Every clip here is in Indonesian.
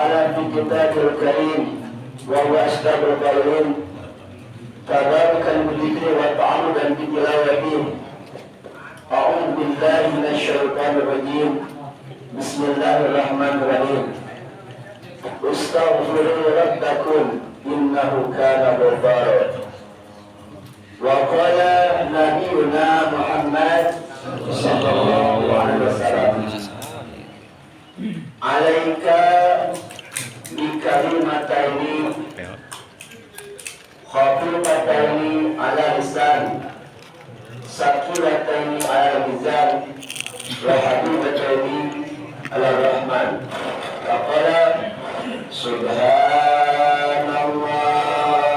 تعالى في كتابه الكريم وهو أصدق القائلين تباركا بالذكر وتعمدا بتلاوته. أعوذ بالله من الشيطان الرجيم. بسم الله الرحمن الرحيم. استغفروا ربكم إنه كان غفارا. وقال نبينا محمد صلى الله عليه وسلم عليك بكلمتين خفيفتين على اللسان ثقيلتين على الميزان وحبيبتين على الرحمن. فقال سبحان الله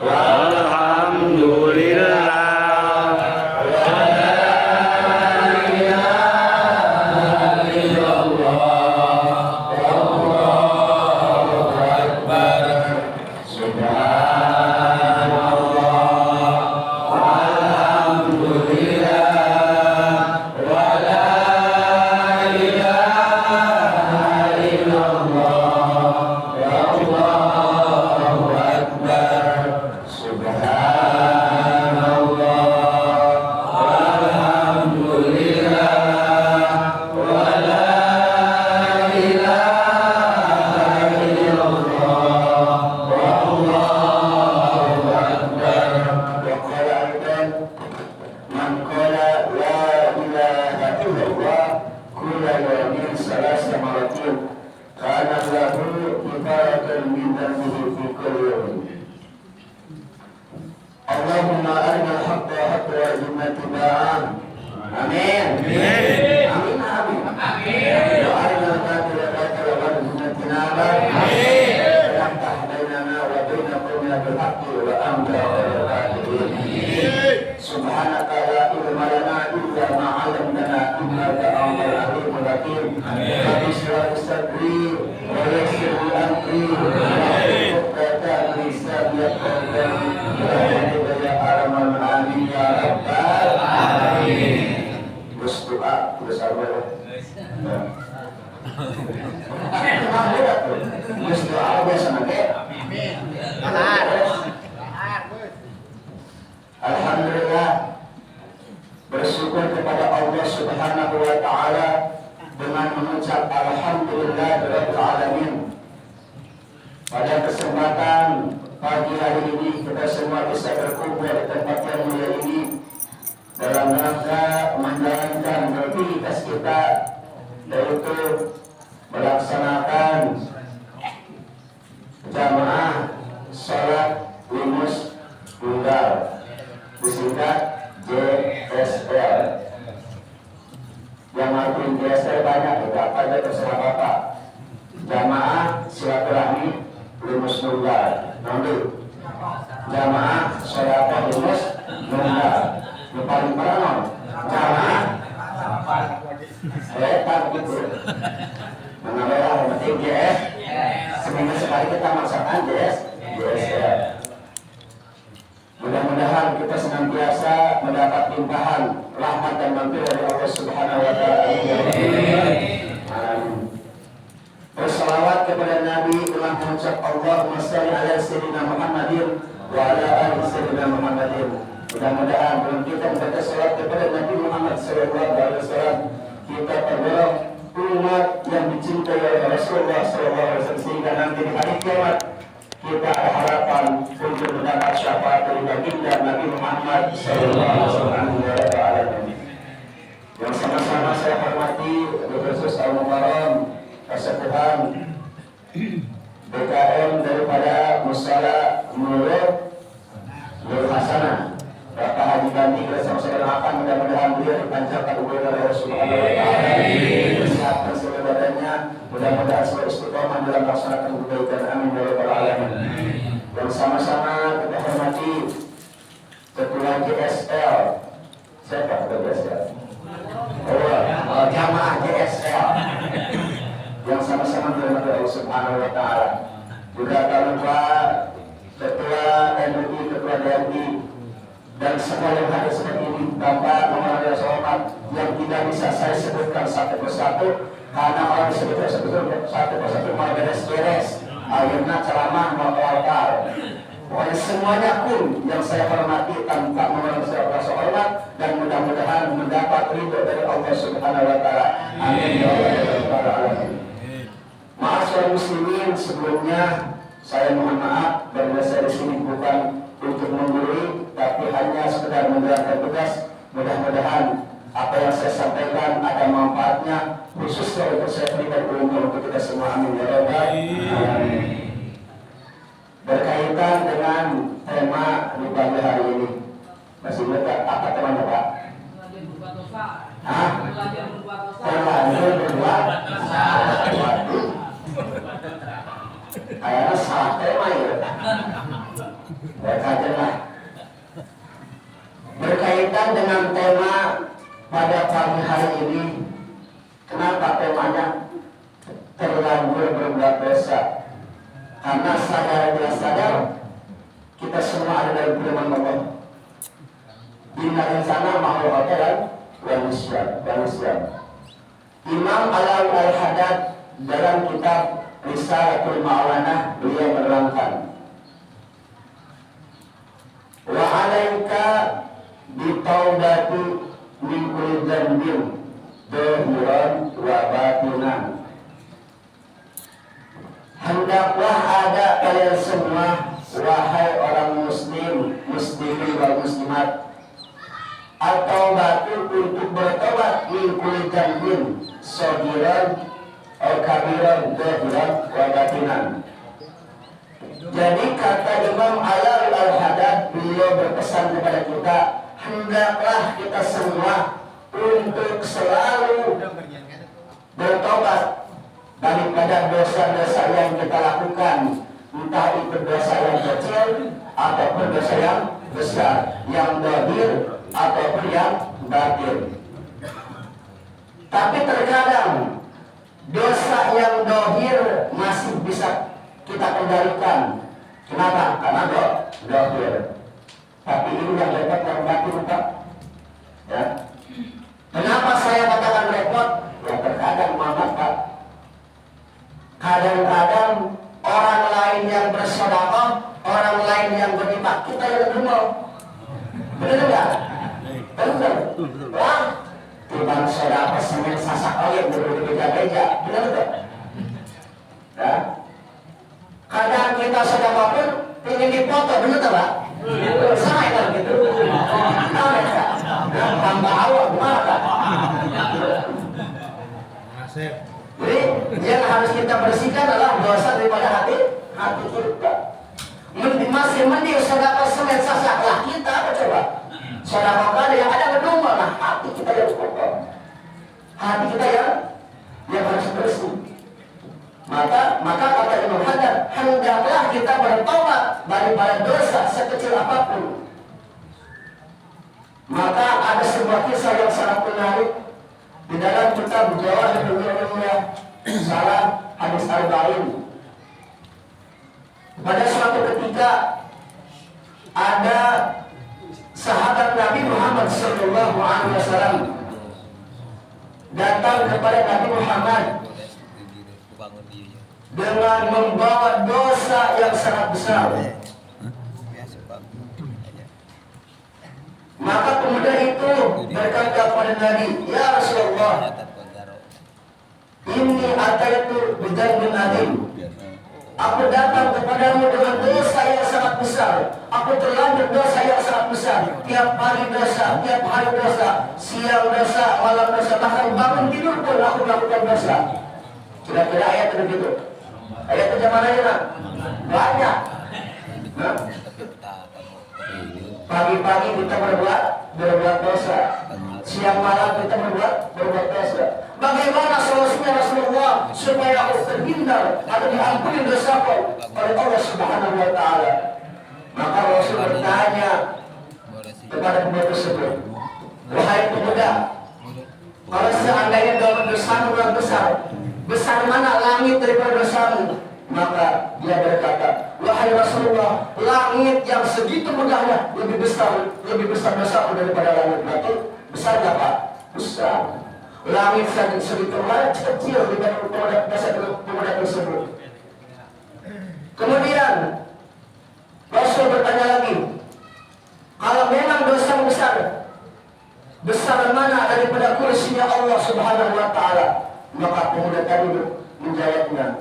والحمد لله Allahumma arina al-haqqa haqqa warzuqna ittiba'ah. Amin. Amin. Amin. Wa arina al-batila batila warzuqna ijtinabah. Amin. Waftah bainana wa baina qaumina bil haqqi wa anta khairul fatihim. Subhanaka la ilma lana illa ma 'allamtana innaka antal alimul hakim. Rabbi shrah li sadri wa yassir li amri wahlul 'uqdatam min lisani yafqahu qawli. Amin ya rabbal alamin. Terus doa bersama ya. Terus doa bersama ya. Amin. Alhamdulillah, bersyukur kepada Allah Subhanahu wa taala dengan mengucap alhamdulillahirabbil alamin. Pada kesempatan pagi hari ini kita semua bisa berkumpul di tempat yang mulia ini dalam rangka menjalankan aktivitas kita, yaitu melaksanakan jamaah salat limus tunggal, disingkat JSL. Yang artinya JSL banyak, tidak apa aja terserah Bapak. Jamaah silaturahmi limus tunggal. Nanti jamaah salat limus tunggal. Yang paling pertama jamaah letak gitu. Menambah yang penting JS. Seminggu sekali kita maksudkan JS. Mudah-mudahan kita senantiasa mendapat limpahan rahmat dan bantuan dari Allah Subhanahu wa taala. Amin. Bersalawat kepada Nabi dengan mengucap Allahumma shalli ala sayyidina Muhammadin wa ala ali sayyidina Muhammadin. Mudah-mudahan dalam kita membaca salat kepada Nabi Muhammad sallallahu alaihi wasallam kita tergolong umat yang dicintai oleh Rasulullah sallallahu alaihi wasallam, sehingga nanti di hari kiamat kita ada harapan untuk mendapat syafaat dari baginda Nabi Muhammad sallallahu alaihi wasallam. Yang sama-sama saya hormati Profesor Al-Mukarram Kesepuhan BKM daripada Musala Nurul Hasanah Bapak Haji Bandi, kita sama-sama akan mudah-mudahan beliau dipancarkan umur oleh Rasulullah SAW, kesehatan seluruh badannya, mudah-mudahan selalu istiqomah dalam melaksanakan kebaikan. Amin ya rabbal alamin. Dan sama-sama kita hormati Ketua JSL. Siapa Ketua JSL? Jamaah JSL yang sama-sama dirahmati Allah Subhanahu wa taala. Juga tak lupa Ketua MUI, Ketua DMI, dan semua yang hadir seperti ini, Bapak Muhammad Rasulullah yang tidak bisa saya sebutkan satu persatu karena orang disebut satu persatu mau beres-beres akhirnya ceramah mau altar. Pokoknya semuanya pun yang saya hormati tanpa mengurangi rasa hormat dan mudah-mudahan mendapat ridho dari Allah Subhanahu wa taala. Amin ya rabbal alamin. Ma'asyiral muslimin, sebelumnya saya mohon maaf karena saya di sini bukan untuk menggurui, tapi hanya sekedar menjalankan tugas. Mudah-mudahan apa yang saya sampaikan ada manfaatnya, khususnya untuk saya berikan ilmu untuk kita semua. Amin ya rabbal alamin. Berkaitan dengan tema di pagi hari ini, masih ingat apa temanya Pak? Terlanjur berbuat dosa. Kayaknya salah tema ya. Berkaitan berkaitan dengan tema pada pagi hari ini. Kenapa temanya terlanjur berbuat dosa? Karena sadar tidak sadar kita semua ada dalam firman Allah. Inna insana makhluqatan wa nisyan. Imam Alawi Al-Haddad dalam kitab Risalatul Ma'awanah beliau menerangkan, wa alaika bitaubati min kulli dzambin dhahiran wa batinan. Hendaklah ada kalian semua, wahai orang muslim, muslimin wal muslimat, atau batu untuk bertobat min kulli dzambin saghiran atau kabiran dhahiran wa batinan. Jadi kata Imam Alawi Al-Haddad, beliau berpesan kepada kita, hendaklah kita semua untuk selalu bertobat daripada dosa-dosa yang kita lakukan, entah itu dosa yang kecil ataupun dosa yang besar, yang zahir ataupun yang batin. Tapi terkadang dosa yang zahir masih bisa kita kendalikan. Kenapa? Karena zahir. Tapi ini yang repot yang batin, Pak. Ya. Kenapa saya katakan repot? Ya terkadang Muhammad, Pak. Kadang-kadang orang lain yang bersedekah, orang lain yang berinfak, kita yang gemol. Benar enggak? Benar. Wah, timbang sedekah semen sasak oyek berbeda-beda. Benar enggak? Ya. Kadang kita sedekah pun ingin dipoto, benar enggak, Pak? Sama itu gitu. Tahu enggak? Tambah awal gimana, Pak? Jadi yang harus kita bersihkan adalah dosa daripada hati kita. Masih mending sedekah semen sasak lah kita apa coba? Sedekah kada yang ada berdomba, nah hati kita yang kotor. Hati kita yang harus bersih. Maka kata Imam Haddad, hendaklah kita bertobat daripada dosa sekecil apapun. Maka ada sebuah kisah yang sangat menarik di dalam kitab Jawahirul Ilmiah salah hadis arba'in. Pada suatu ketika ada sahabat Nabi Muhammad SAW datang kepada Nabi Muhammad dengan membawa dosa yang sangat besar. Maka pemuda itu berkata kepada Nabi, ya Rasulullah, ini ataitu bidzambin adzim. Aku datang kepadamu dengan dosa yang sangat besar. Aku terlanjur dosa yang sangat besar. Tiap hari dosa, tiap hari dosa, siang dosa, malam dosa, bahkan bangun tidur pun aku melakukan dosa. Kira-kira ayat begitu. Ayat itu zaman aja, banyak. Nah? Pagi-pagi kita berbuat dosa, siang malam kita berbuat dosa. Bagaimana solusinya Rasulullah supaya aku terhindar atau diampuni dosaku oleh Allah Subhanahu wa taala? Maka Rasul bertanya kepada pemuda tersebut, wahai pemuda, kalau seandainya dalam dosamu yang besar, besar mana langit daripada dosamu? Maka dia berkata, wahai Rasulullah, langit yang segitu megahnya lebih besar daripada langit Batu. Besar nggak Pak? Besar. Langit segitu kecil dibanding pemuda tersebut. Kemudian Rasul bertanya lagi, kalau memang dosa besar mana daripada kursinya Allah Subhanahu wa Ta'ala? Maka pemuda tadi menjawabnya,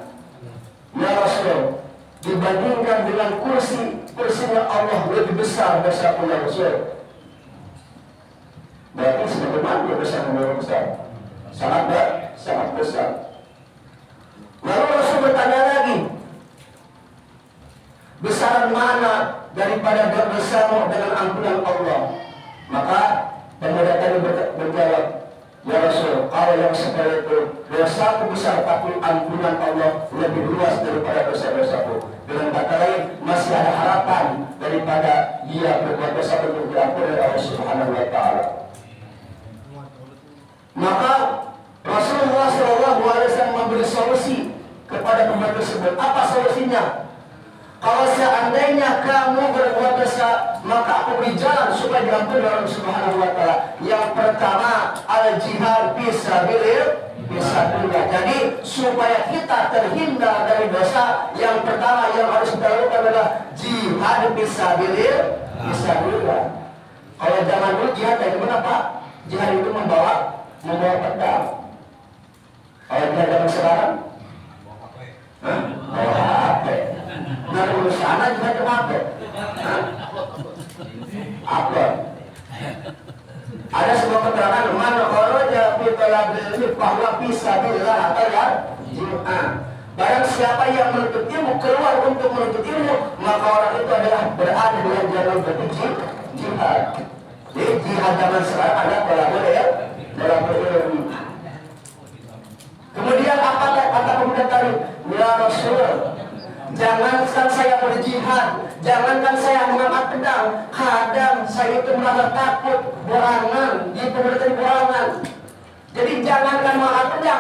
ya Rasul, dibandingkan dengan kursinya Allah lebih besar dosaku ya Rasul. Berarti sebagaimana dosa besar? Sangat besar. Lalu Rasul bertanya lagi, besaran mana daripada dosamu dengan ampunan Allah? Maka pemuda tadi berjawab, ya Rasul, kalau yang seperti itu dosaku besar tapi ampunan Allah lebih luas daripada dosa-dosaku. Dengan kata lain, masih ada harapan daripada dia berbuat dosa untuk diampuni oleh Allah Subhanahu wa Ta'ala. Maka Rasulullah SAW memberi solusi kepada pemuda tersebut. Apa solusinya? Kalau seandainya kamu berbuat dosa, maka aku beri jalan supaya diampuni oleh Allah Subhanahu wa Ta'ala. Yang pertama, al-jihad fisabilillah. Jadi supaya kita terhindar dari dosa, yang pertama yang harus kita lakukan adalah jihad fisabilillah. Kalau zaman dulu jihad dari mana Pak? Jihad itu membawa pedang. Kalau jihad zaman sekarang, bawa HP. Nah, di sana juga ada apa? Apa? Ada sebuah keterangan mana kharaja fi talabil bahwa fisabilillah atau ya jihad. Barang siapa yang menuntut ilmu keluar untuk menuntut ilmu, maka orang itu adalah berada dalam jalur jihad. Jadi jihad zaman sekarang ada dalam berilmu. Kemudian apa kata pemuda tadi? Ya Rasul, jangankan saya berjihad, jangankan saya mengangkat pedang, kadang saya itu merasa takut berada